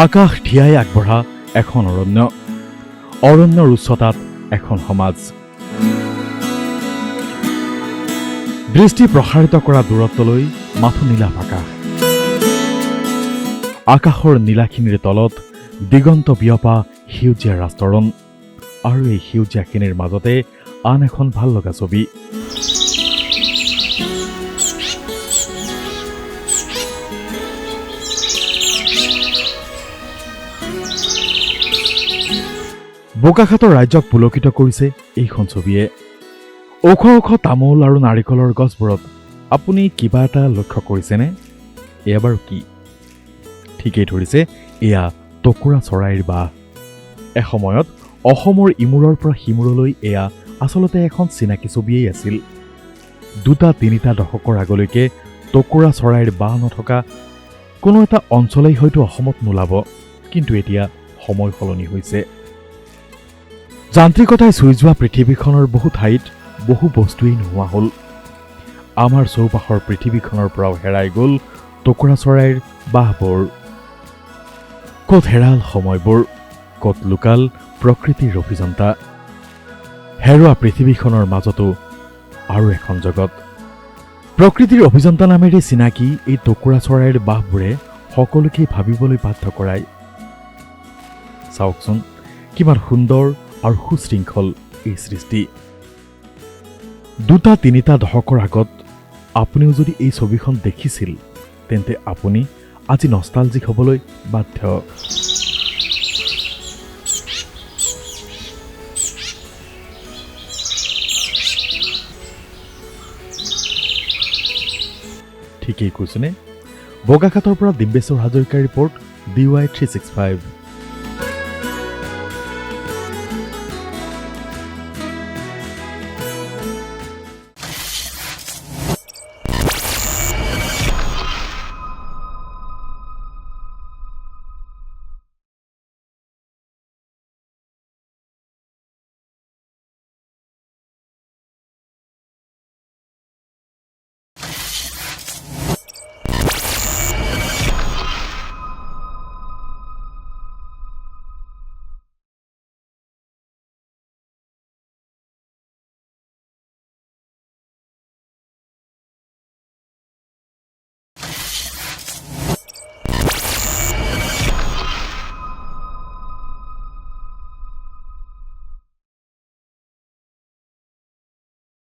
আকাশ ঠিয়াই আগবঢ়া এখন অৰণ্য, অৰণ্যৰ উচ্চতাত এখন সমাজ। দৃষ্টি প্ৰসাৰিত কৰা দূৰত্বলৈ মাথো নীলাভ আকাশ। আকাশৰ নীলাখিনিৰ তলত দিগন্ত বিয়পা সেউজীয়া ৰাস্তৰণ, আৰু এই সেউজীয়াখিনিৰ মাজতে আন এখন ভাল লগা ছবি। বোকাখাতৰ ৰাজ্যক পুলকিত কৰিছে এইখন ছবিয়ে। ওখ ওখ তামোল আৰু নাৰিকলৰ গছবোৰত আপুনি কিবা এটা লক্ষ্য কৰিছেনে? এয়া বাৰু কি? ঠিকেই ধৰিছে, এয়া টুকুৰা চৰাইৰ বাহ। এসময়ত অসমৰ ইমূৰৰ পৰা সিমূৰলৈ এয়া আচলতে এখন চিনাকি ছবিয়েই আছিল। 2-3টা দশকৰ আগলৈকে টুকুৰা চৰাইৰ বাহ নথকা কোনো এটা অঞ্চলেই হয়তো অসমত নোলাব, কিন্তু এতিয়া সময় সলনি হৈছে। যান্ত্ৰিকতাই চুই যোৱা পৃথিৱীখনৰ বহু ঠাইত বহু বস্তুৱেই নোহোৱা হ'ল। আমাৰ চৌপাশৰ পৃথিৱীখনৰ পৰাও হেৰাই গ'ল টুকুৰা চৰাইৰ বাহবোৰ। ক'ত হেৰাল সময়বোৰ, ক'ত লুকাল প্ৰকৃতিৰ অভিযন্তা। হেৰুৱা পৃথিৱীখনৰ মাজতো আৰু এখন জগত। প্ৰকৃতিৰ অভিযন্তা নামেৰে চিনাকি এই টুকুৰা চৰাইৰ বাহবোৰে সকলোকেই ভাবিবলৈ বাধ্য কৰায়। চাওকচোন কিমান সুন্দৰ আৰু সুশৃংখল এই সৃষ্টি। 2-3টা দশকৰ আগত আপুনিও যদি এই ছবিখন দেখিছিল, তেন্তে আপুনি আজি নষ্টালজিক হ'বলৈ বাধ্য। ঠিকেই কৈছোনে? বগাখাতৰ পৰা ডিম্বেশ্বৰ হাজৰিকাৰ ৰিপৰ্ট DY365।